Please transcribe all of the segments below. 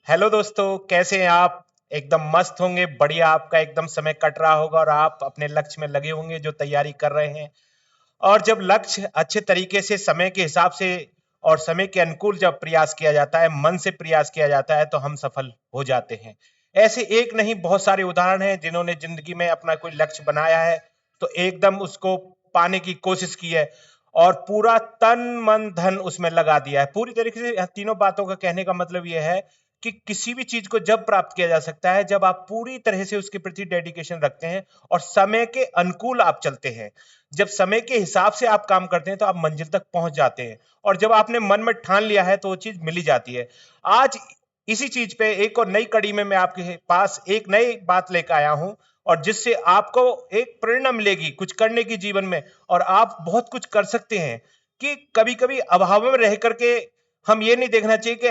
Hello दोस्तों, कैसे हैं आप? एकदम मस्त होंगे, बढ़िया। आपका एकदम समय कट रहा होगा और आप अपने लक्ष्य में लगे होंगे जो तैयारी कर रहे हैं। और जब लक्ष्य अच्छे तरीके से समय के हिसाब से और समय के अनुकूल जब प्रयास किया जाता है, मन से प्रयास किया जाता है, तो हम सफल हो जाते हैं। ऐसे एक नहीं, बहुत सारे उदाहरण हैं जिन्होंने जिंदगी में अपना कोई लक्ष्य बनाया है तो एकदम उसको पाने की कोशिश की है और पूरा तन मन धन उसमें लगा दिया है पूरी तरीके से। यह तीनों बातों का कहने का मतलब यह है कि किसी भी चीज को जब प्राप्त किया जा सकता है जब आप पूरी तरह से उसके प्रति डेडिकेशन रखते हैं और समय के अनुकूल आप चलते हैं। जब समय के हिसाब से आप काम करते हैं तो आप मंजिल तक पहुंच जाते हैं और जब आपने मन में ठान लिया है तो वो चीज मिल ही जाती है। आज इसी चीज पे एक और नई कड़ी में मैं आपके पास एक नई बात लेकर आया हूं और जिससे आपको एक प्रेरणा मिलेगी कुछ करने की जीवन में और आप बहुत कुछ कर सकते हैं। कि कभी कभी अभाव में रह करके हम ये नहीं देखना चाहिए कि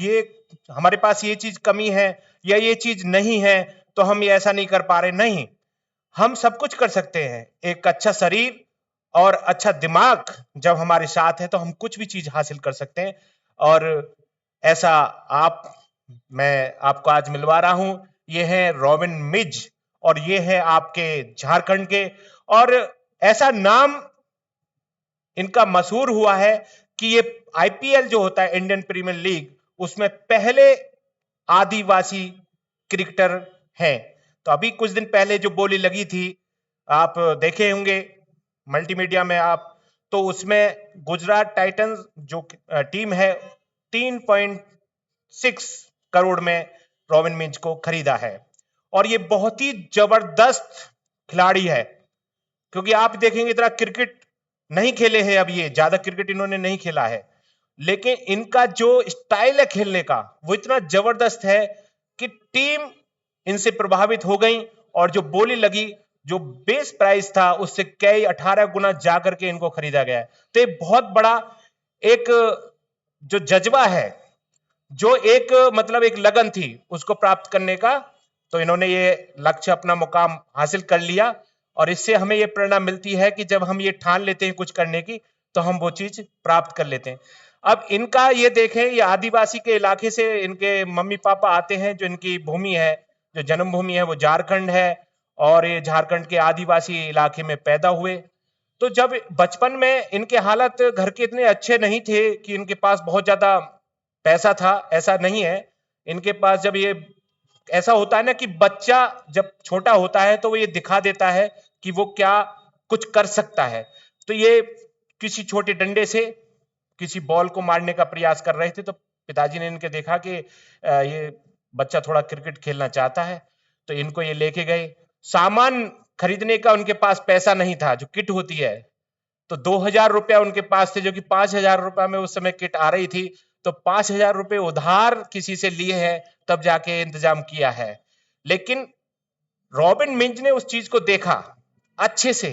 ये हमारे पास ये चीज कमी है या ये चीज नहीं है तो हम ये ऐसा नहीं कर पा रहे। नहीं, हम सब कुछ कर सकते हैं। एक अच्छा शरीर और अच्छा दिमाग जब हमारे साथ है तो हम कुछ भी चीज हासिल कर सकते हैं। और ऐसा आप मैं आपको आज मिलवा रहा हूं। ये है रॉबिन मिज और ये है आपके झारखंड के। और ऐसा नाम इनका मशहूर हुआ है कि ये आईपीएल जो होता है, इंडियन प्रीमियर लीग, उसमें पहले आदिवासी क्रिकेटर हैं। तो अभी कुछ दिन पहले जो बोली लगी थी, आप देखे होंगे मल्टीमीडिया में आप, तो उसमें गुजरात टाइटंस जो टीम है 3.6 करोड़ में रॉबिन मिंज को खरीदा है। और ये बहुत ही जबरदस्त खिलाड़ी है क्योंकि आप देखेंगे इतना क्रिकेट नहीं खेले हैं, अब ये ज्यादा क्रिकेट इन्होंने नहीं खेला है, लेकिन इनका जो स्टाइल है खेलने का वो इतना जबरदस्त है कि टीम इनसे प्रभावित हो गई। और जो बोली लगी, जो बेस प्राइस था उससे कई 18 गुना जाकर के इनको खरीदा गया है। तो ये बहुत बड़ा एक जो जज्बा है, जो एक मतलब एक लगन थी उसको प्राप्त करने का, तो इन्होंने ये लक्ष्य अपना मुकाम हासिल कर लिया। और इससे हमें ये प्रेरणा मिलती है कि जब हम ये ठान लेते हैं कुछ करने की तो हम वो चीज प्राप्त कर लेते हैं। अब इनका ये देखें, ये आदिवासी के इलाके से इनके मम्मी पापा आते हैं। जो इनकी भूमि है, जो जन्मभूमि है वो झारखंड है और ये झारखंड के आदिवासी इलाके में पैदा हुए। तो जब बचपन में इनके हालात घर के इतने अच्छे नहीं थे कि इनके पास बहुत ज्यादा पैसा था, ऐसा नहीं है। इनके पास जब ये ऐसा होता है ना कि बच्चा जब छोटा होता है तो वो ये दिखा देता है कि वो क्या कुछ कर सकता है। तो ये किसी छोटे डंडे से किसी बॉल को मारने का प्रयास कर रहे थे तो पिताजी ने इनके देखा कि ये बच्चा थोड़ा क्रिकेट खेलना चाहता है, तो इनको ये लेके गए। सामान खरीदने का उनके पास पैसा नहीं था, जो किट होती है, तो 2,000 रुपया उनके पास थे, जो कि 5,000 रुपया में उस समय किट आ रही थी। तो 5,000 रुपये उधार किसी से लिए हैं तब जाके इंतजाम किया है। लेकिन रॉबिन मिंज ने उस चीज को देखा अच्छे से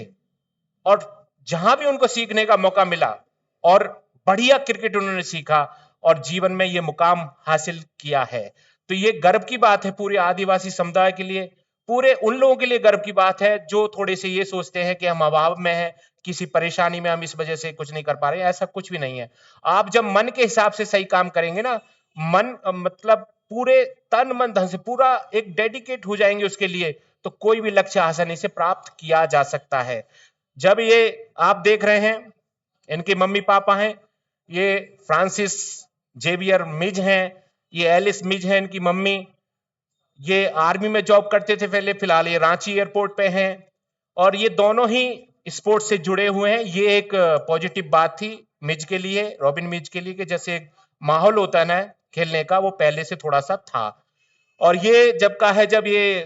और जहां भी उनको सीखने का मौका मिला और बढ़िया क्रिकेट उन्होंने सीखा और जीवन में ये मुकाम हासिल किया है। तो ये गर्व की बात है पूरे आदिवासी समुदाय के लिए, पूरे उन लोगों के लिए गर्व की बात है जो थोड़े से ये सोचते हैं कि हम अभाव में हैं, किसी परेशानी में हम इस वजह से कुछ नहीं कर पा रहे। ऐसा कुछ भी नहीं है। आप जब मन के हिसाब से सही काम करेंगे ना, मन मतलब पूरे तन मन धन से पूरा एक डेडिकेट हो जाएंगे उसके लिए, तो कोई भी लक्ष्य आसानी से प्राप्त किया जा सकता है। जब ये आप देख रहे हैं, इनके मम्मी पापा हैं, ये फ्रांसिस जेवियर मिज हैं, ये एलिस मिज हैं इनकी मम्मी। ये आर्मी में जॉब करते थे पहले, फिलहाल ये रांची एयरपोर्ट पे हैं। और ये दोनों ही स्पोर्ट्स से जुड़े हुए हैं। ये एक पॉजिटिव बात थी मिज के लिए, रॉबिन मिज के लिए, कि जैसे एक माहौल होता है ना खेलने का, वो पहले से थोड़ा सा था। और ये जब का है, जब ये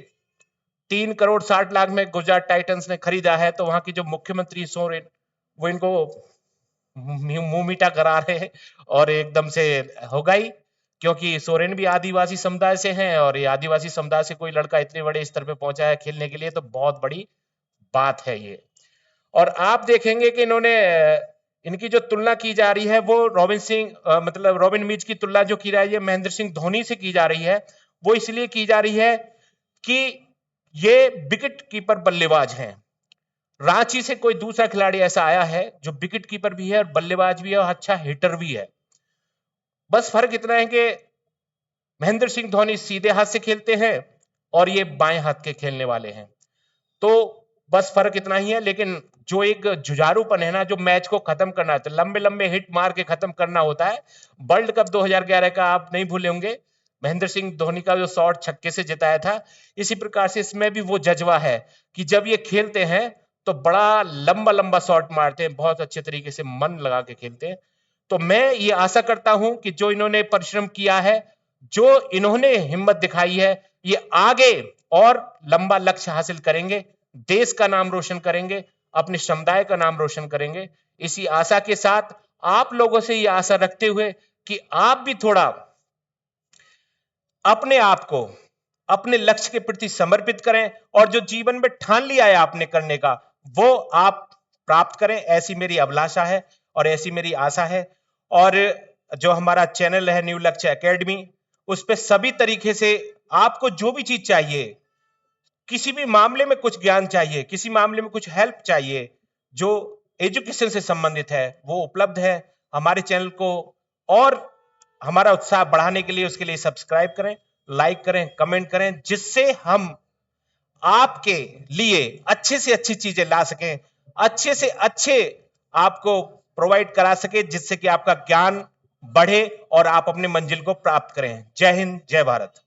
3,60,00,000 में गुजरात टाइटंस ने खरीदा है, तो वहां की जो मुख्यमंत्री सोरेन, वो इनको मुंह मीठा करा रहे हैं। और एकदम से होगा ही, क्योंकि सोरेन भी आदिवासी समुदाय से हैं और ये आदिवासी समुदाय से कोई लड़का इतने बड़े स्तर पे पहुंचा है खेलने के लिए, तो बहुत बड़ी बात है ये। और आप देखेंगे कि इन्होंने इनकी जो तुलना की जा रही है वो मतलब रॉबिन मिज की तुलना जो की जा रही है महेंद्र सिंह धोनी से की जा रही है। वो इसलिए की जा रही है कि ये विकेट कीपर बल्लेबाज हैं। रांची से कोई दूसरा खिलाड़ी ऐसा आया है जो विकेट कीपर भी है और बल्लेबाज भी है और अच्छा हिटर भी है। बस फर्क इतना है कि महेंद्र सिंह धोनी सीधे हाथ से खेलते हैं और ये बाएं हाथ के खेलने वाले हैं। तो बस फर्क इतना ही है, लेकिन जो एक जुझारूपन है ना, जो मैच को खत्म करना है, तो लंबे लंबे हिट मार के खत्म करना होता है। वर्ल्ड कप 2011 का आप नहीं भूले होंगे, महेंद्र सिंह धोनी का जो शॉट छक्के से जिताया था, इसी प्रकार से इसमें भी वो जज्बा है कि जब ये खेलते हैं तो बड़ा लंबा लंबा शॉट मारते हैं, बहुत अच्छे तरीके से मन लगा के खेलते हैं। तो मैं ये आशा करता हूं कि जो इन्होंने परिश्रम किया है, जो इन्होंने हिम्मत दिखाई है, ये आगे और लंबा लक्ष्य हासिल करेंगे, देश का नाम रोशन करेंगे, अपने समुदाय का नाम रोशन करेंगे। इसी आशा के साथ आप लोगों से ये आशा रखते हुए कि आप भी थोड़ा अपने आप को अपने लक्ष्य के प्रति समर्पित करें और जो जीवन में ठान लिया है आपने करने का, वो आप प्राप्त करें, ऐसी मेरी अभिलाषा है और ऐसी मेरी आशा है। और जो हमारा चैनल है न्यू लक्ष्य एकेडमी, उस पे सभी तरीके से आपको जो भी चीज चाहिए, किसी भी मामले में कुछ ज्ञान चाहिए, किसी मामले में कुछ हेल्प चाहिए, जो एजुकेशन से संबंधित है, वो उपलब्ध है। हमारे चैनल को और हमारा उत्साह बढ़ाने के लिए उसके लिए सब्सक्राइब करें, लाइक करें, कमेंट करें, जिससे हम आपके लिए अच्छे से अच्छी चीजें ला सकें, अच्छे से अच्छे आपको प्रोवाइड करा सके, जिससे कि आपका ज्ञान बढ़े और आप अपने मंजिल को प्राप्त करें। जय हिंद, जय भारत।